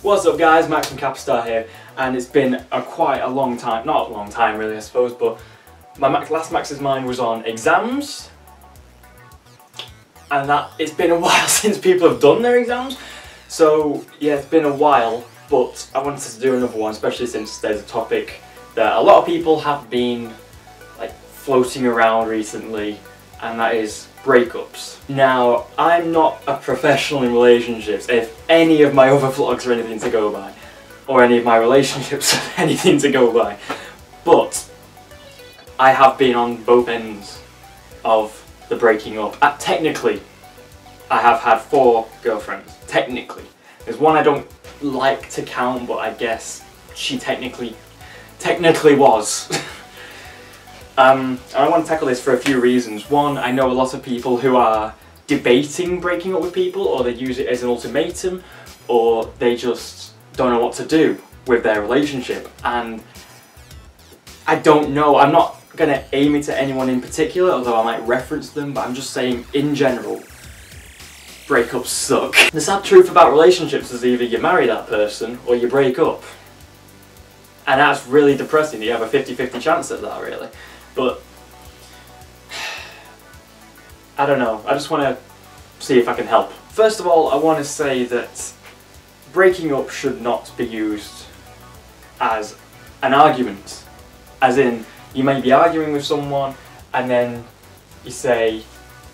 What's up guys, Max from KappaStar here, and it's been quite a long time, not a long time really I suppose, but my last Max's Mind was on exams, and it's been a while since people have done their exams, so yeah, it's been a while, but I wanted to do another one, especially since there's a topic that a lot of people have been like floating around recently, and that is breakups. Now, I'm not a professional in relationships, if any of my other vlogs are anything to go by, or any of my relationships are anything to go by, but I have been on both ends of the breaking up. Technically, I have had 4 girlfriends, technically. There's one I don't like to count, but I guess she technically was. And I want to tackle this for a few reasons. One, I know a lot of people who are debating breaking up with people, or they use it as an ultimatum, or they just don't know what to do with their relationship. And I don't know, I'm not going to aim it at anyone in particular, although I might reference them, but I'm just saying in general, breakups suck. The sad truth about relationships is either you marry that person or you break up. And that's really depressing. You have a 50-50 chance at that, really. But I don't know, I just want to see if I can help. First of all, I want to say that breaking up should not be used as an argument. As in, you may be arguing with someone and then you say,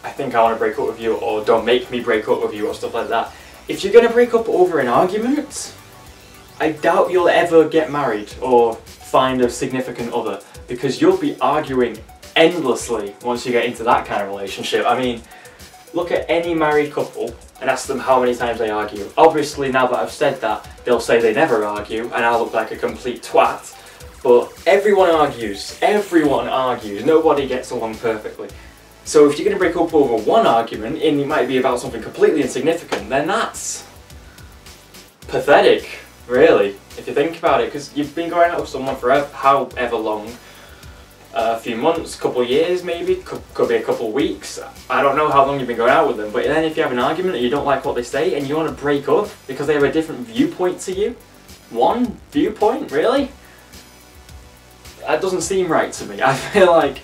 I think I want to break up with you, or don't make me break up with you, or stuff like that. If you're going to break up over an argument, I doubt you'll ever get married or find a significant other, because you'll be arguing endlessly once you get into that kind of relationship. I mean, look at any married couple and ask them how many times they argue. Obviously, now that I've said that, they'll say they never argue, and I'll look like a complete twat. But everyone argues, nobody gets along perfectly. So if you're going to break up over one argument, and it might be about something completely insignificant, then that's pathetic, really, if you think about it, because you've been going out with someone for however long, a few months, couple years maybe, could be a couple of weeks, I don't know how long you've been going out with them, but then if you have an argument and you don't like what they say and you want to break up because they have a different viewpoint to you, one viewpoint, really? That doesn't seem right to me. I feel like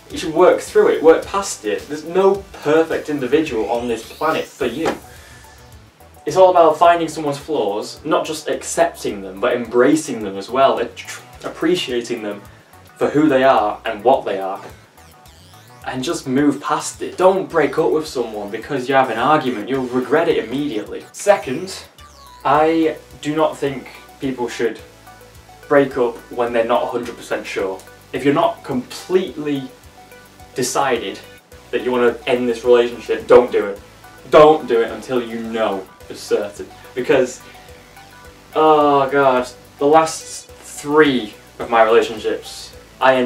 you should work through it, work past it. There's no perfect individual on this planet for you. It's all about finding someone's flaws, not just accepting them, but embracing them as well, appreciating them for who they are and what they are, and just move past it. Don't break up with someone because you have an argument, you'll regret it immediately. Second, I do not think people should break up when they're not 100% sure. If you're not completely decided that you want to end this relationship, don't do it. Don't do it until you know for certain. Because, oh god, the last 3 of my relationships, I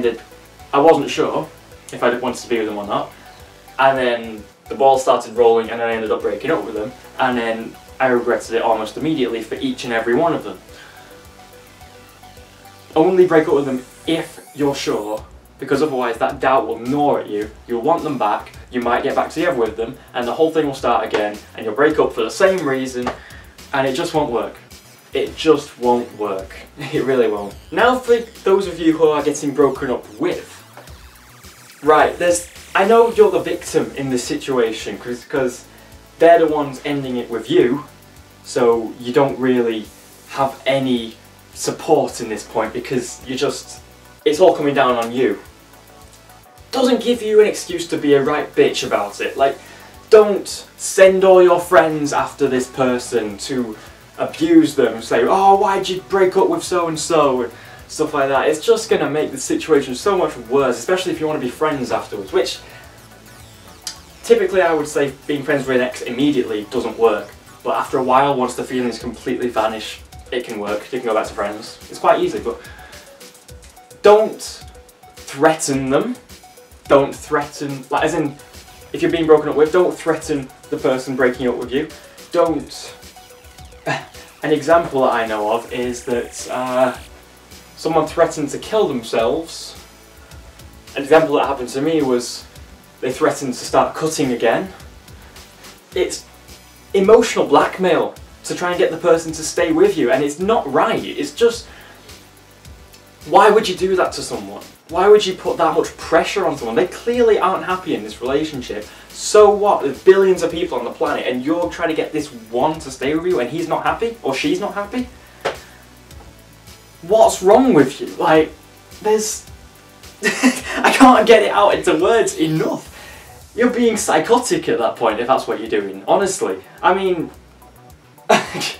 wasn't sure if I wanted to be with them or not, and then the ball started rolling and I ended up breaking up with them, and then I regretted it almost immediately for each and every one of them. Only break up with them if you're sure, because otherwise that doubt will gnaw at you, you'll want them back, you might get back together with them, and the whole thing will start again, and you'll break up for the same reason, and it just won't work. It just won't work. It really won't. Now for those of you who are getting broken up with. Right, I know you're the victim in this situation, because they're the ones ending it with you, so you don't really have any support in this point, because it's all coming down on you. Doesn't give you an excuse to be a right bitch about it. Like, don't send all your friends after this person to abuse them and say, oh, why'd you break up with so-and-so, and stuff like that. It's just going to make the situation so much worse, especially if you want to be friends afterwards, which typically I would say being friends with an ex immediately doesn't work, but after a while, once the feelings completely vanish, it can work. You can go back to friends. It's quite easy, but don't threaten them. Don't threaten, like, as in, if you're being broken up with, don't threaten the person breaking up with you. Don't. An example that I know of is that someone threatened to kill themselves. An example that happened to me was they threatened to start cutting again. It's emotional blackmail. to try and get the person to stay with you, and it's not right. It's just, why would you do that to someone? Why would you put that much pressure on someone? They clearly aren't happy in this relationship. So what? There's billions of people on the planet and you're trying to get this one to stay with you and he's not happy? Or she's not happy? What's wrong with you? Like, there's... I can't get it out into words enough. You're being psychotic at that point if that's what you're doing. Honestly. I mean... it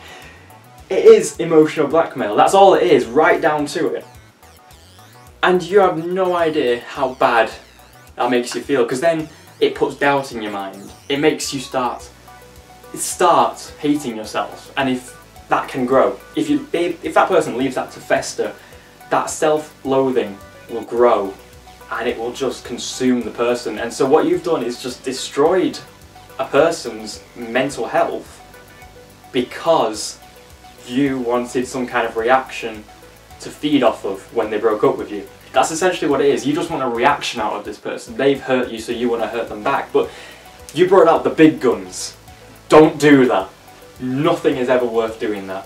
is emotional blackmail. That's all it is, right down to it. And you have no idea how bad that makes you feel, because then it puts doubt in your mind. It makes you start hating yourself, and if that can grow, if that person leaves that to fester, that self-loathing will grow, and it will just consume the person. And so what you've done is just destroyed a person's mental health because you wanted some kind of reaction to feed off of when they broke up with you. That's essentially what it is. You just want a reaction out of this person. They've hurt you, so you want to hurt them back. But you brought out the big guns. Don't do that. Nothing is ever worth doing that.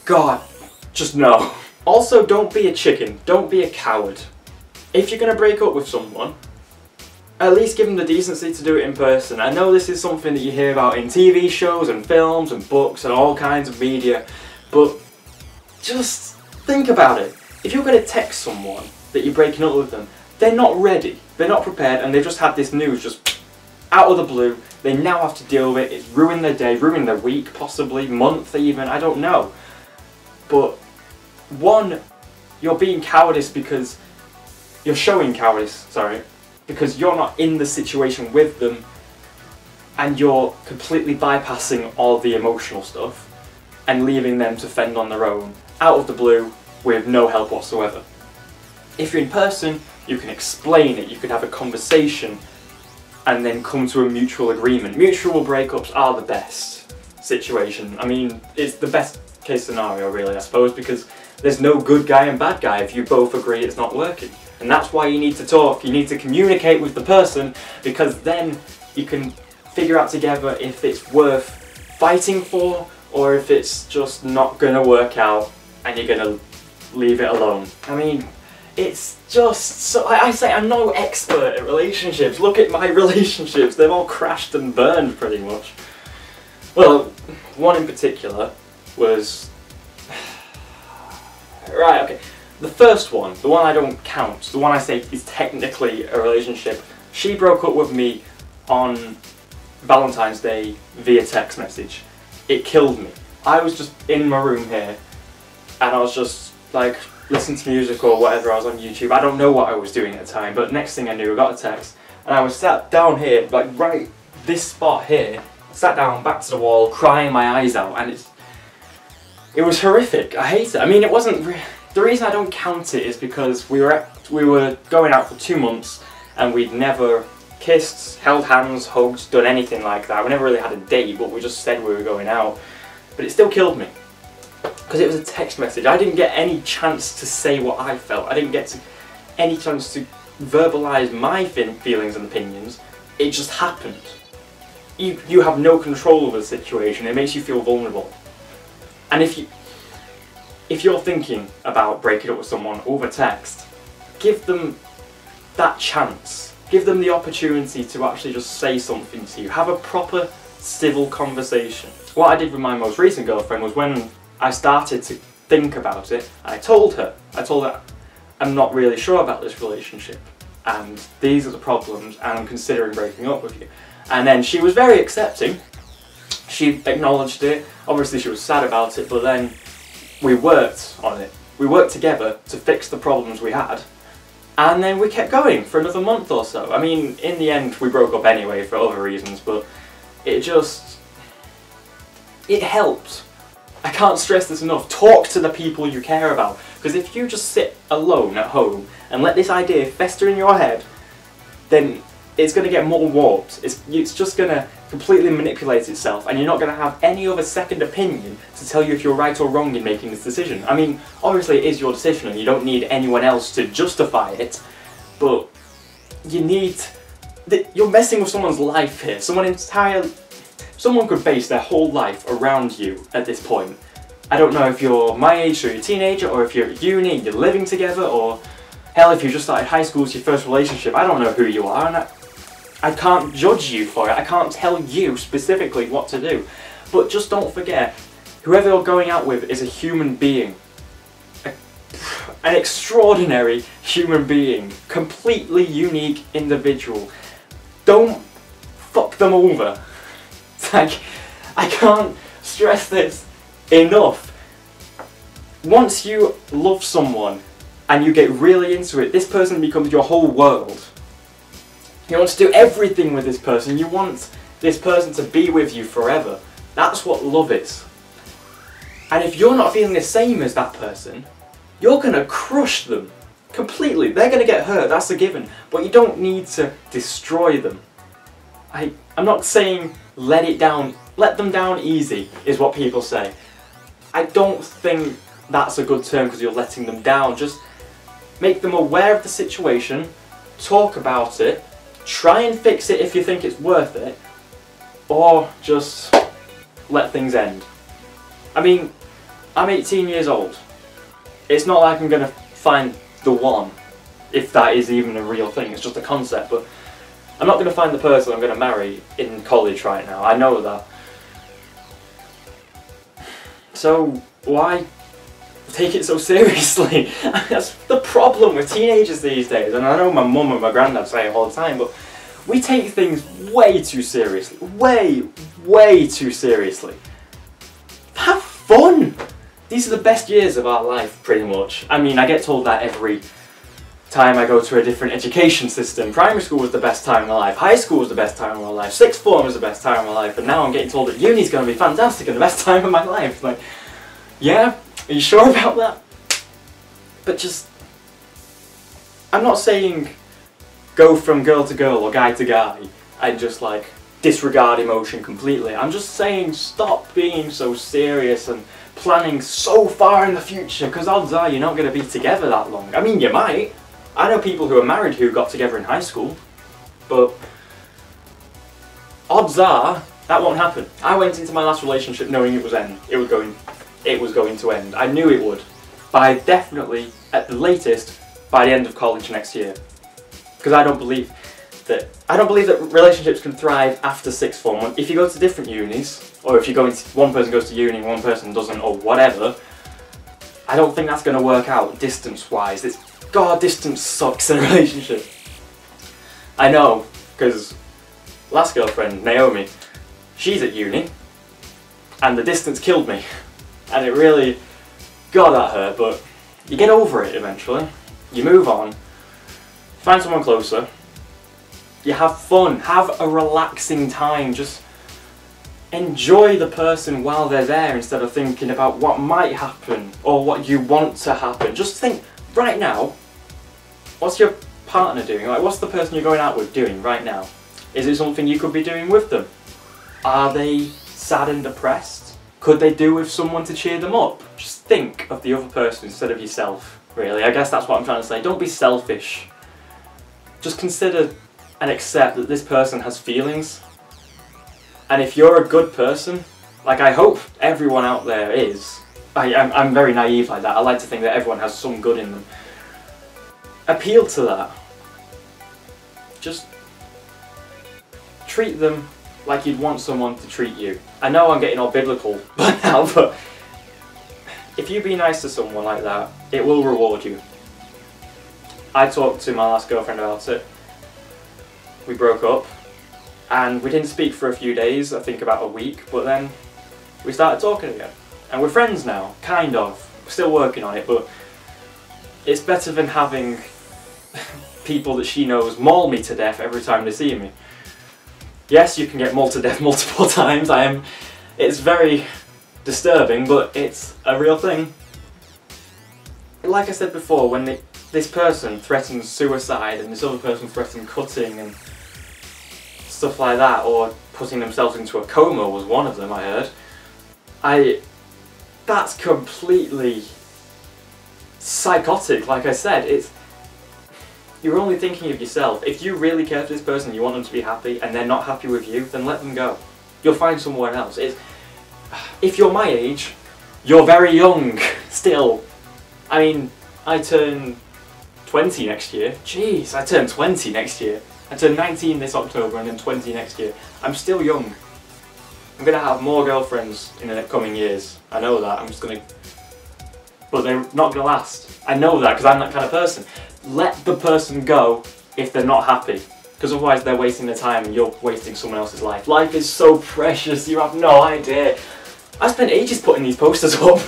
God, just no. Also, don't be a chicken. Don't be a coward. If you're going to break up with someone, at least give them the decency to do it in person. I know this is something that you hear about in TV shows and films and books and all kinds of media, but just think about it. If you're going to text someone that you're breaking up with them, they're not ready, they're not prepared, and they've just had this news just out of the blue. They now have to deal with it. It's ruined their day, ruined their week, possibly, month even, I don't know. But one, you're being cowardice because you're showing cowardice, sorry, because you're not in the situation with them and you're completely bypassing all the emotional stuff and leaving them to fend on their own, out of the blue, with no help whatsoever. If you're in person, you can explain it, you can have a conversation and then come to a mutual agreement. Mutual breakups are the best situation. I mean, it's the best case scenario really, I suppose, because there's no good guy and bad guy if you both agree it's not working. And that's why you need to talk, you need to communicate with the person, because then you can figure out together if it's worth fighting for or if it's just not gonna work out and you're gonna leave it alone. I mean, it's just so, I say I'm no expert at relationships. Look at my relationships, they've all crashed and burned pretty much. Well, one in particular was... Right, okay. The first one, the one I don't count, the one I say is technically a relationship, she broke up with me on Valentine's Day via text message. It killed me. I was just in my room here and I was just like listening to music or whatever, I was on YouTube. I don't know what I was doing at the time, but next thing I knew I got a text and I was sat down here, like right this spot here, sat down back to the wall crying my eyes out, and it was horrific. I hate it. I mean, it wasn't... The reason I don't count it is because we were going out for 2 months and we'd never kissed, held hands, hugged, done anything like that. We never really had a date, but we just said we were going out. But it still killed me because it was a text message. I didn't get any chance to say what I felt. I didn't get any chance to verbalise my feelings and opinions. It just happened. You have no control over the situation. It makes you feel vulnerable. And if you're thinking about breaking up with someone over text, give them that chance. Give them the opportunity to actually just say something to you. Have a proper civil conversation. What I did with my most recent girlfriend was when I started to think about it, I told her I'm not really sure about this relationship and these are the problems and I'm considering breaking up with you. And then she was very accepting. She acknowledged it. Obviously she was sad about it, but then we worked on it. We worked together to fix the problems we had, and then we kept going for another month or so. I mean, in the end we broke up anyway for other reasons, but it helped. I can't stress this enough. Talk to the people you care about, because if you just sit alone at home and let this idea fester in your head, then it's going to get more warped. It's just going to completely manipulate itself, and you're not going to have any other second opinion to tell you if you're right or wrong in making this decision. I mean, obviously it is your decision and you don't need anyone else to justify it, but you need... You're messing with someone's life here. Someone's someone could base their whole life around you at this point. I don't know if you're my age or you're a teenager, or if you're at uni and you're living together, or hell, if you just started high school, it's your first relationship. I don't know who you are, and I can't judge you for it. I can't tell you specifically what to do. But just don't forget, whoever you're going out with is a human being. An extraordinary human being. Completely unique individual. Don't fuck them over. It's like, I can't stress this enough. Once you love someone and you get really into it, this person becomes your whole world. You want to do everything with this person. You want this person to be with you forever. That's what love is. And if you're not feeling the same as that person, you're going to crush them completely. They're going to get hurt, that's a given. But you don't need to destroy them. I'm not saying let them down easy, is what people say. I don't think that's a good term because you're letting them down. Just make them aware of the situation, talk about it, try and fix it if you think it's worth it, or just let things end. I mean, I'm 18 years old. It's not like I'm going to find the one, if that is even a real thing. It's just a concept, but I'm not going to find the person I'm going to marry in college right now. I know that. So why take it so seriously? That's the problem with teenagers these days, and I know my mum and my granddad say it all the time, but we take things way too seriously. Way too seriously. Have fun! These are the best years of our life, pretty much. I mean, I get told that every time I go to a different education system. Primary school was the best time of my life, high school was the best time of my life, sixth form was the best time of my life, and now I'm getting told that uni's going to be fantastic and the best time of my life. Like, yeah, are you sure about that? But just, I'm not saying go from girl to girl or guy to guy and just like disregard emotion completely. I'm just saying stop being so serious and planning so far in the future, because odds are you're not going to be together that long. I mean, you might. I know people who are married who got together in high school, but odds are that won't happen. I went into my last relationship knowing it was going to end. I knew it would. By definitely, at the latest, by the end of college next year. Because I don't believe that relationships can thrive after sixth form. If you go to different unis, or if you go into, one person goes to uni and one person doesn't, or whatever, I don't think that's going to work out distance-wise. God, distance sucks in a relationship. I know, because last girlfriend, Naomi, she's at uni, and the distance killed me. And it really, God, that hurt, but you get over it eventually. You move on, find someone closer, you have fun, have a relaxing time, just enjoy the person while they're there instead of thinking about what might happen or what you want to happen. Just think, right now, what's your partner doing? Like, what's the person you're going out with doing right now? Is it something you could be doing with them? Are they sad and depressed? Could they do with someone to cheer them up? Just think of the other person instead of yourself, really. I guess that's what I'm trying to say. Don't be selfish. Just consider and accept that this person has feelings. And if you're a good person, like I hope everyone out there is, I'm very naive like that. I like to think that everyone has some good in them. Appeal to that. Just treat them like you'd want someone to treat you. I know I'm getting all biblical now, but if you be nice to someone like that, it will reward you. I talked to my last girlfriend about it. We broke up, and we didn't speak for a few days, I think about a week, but then we started talking again. And we're friends now, kind of. We're still working on it, but it's better than having people that she knows maul me to death every time they see me. Yes, you can get mauled to death multiple times. It's very disturbing, but it's a real thing. Like I said before, when this person threatens suicide and this other person threatens cutting and stuff like that, or putting themselves into a coma was one of them, I heard. That's completely psychotic, like I said. You're only thinking of yourself. If you really care for this person, you want them to be happy, and they're not happy with you, then let them go. You'll find someone else. If you're my age, you're very young still. I mean, I turn 20 next year. Jeez, I turn 20 next year. I turn 19 this October and then 20 next year. I'm still young. I'm gonna have more girlfriends in the coming years. I know that. I'm just gonna... But they're not gonna last. I know that because I'm that kind of person. Let the person go if they're not happy. Because otherwise they're wasting their time and you're wasting someone else's life. Life is so precious, you have no idea. I spent ages putting these posters up.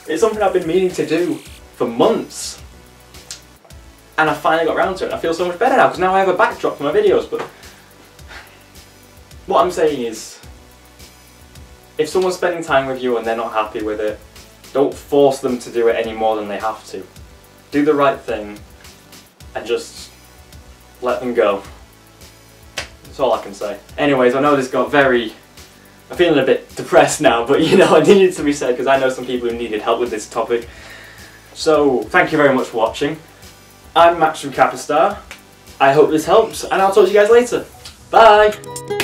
It's something I've been meaning to do for months. And I finally got around to it. I feel so much better now because now I have a backdrop for my videos. But what I'm saying is, if someone's spending time with you and they're not happy with it, don't force them to do it any more than they have to. Do the right thing and just let them go. That's all I can say. Anyways, I know this got very... I'm feeling a bit depressed now, but you know, it needed to be said because I know some people who needed help with this topic. So, thank you very much for watching. I'm Max from KappaStar. I hope this helps, and I'll talk to you guys later. Bye!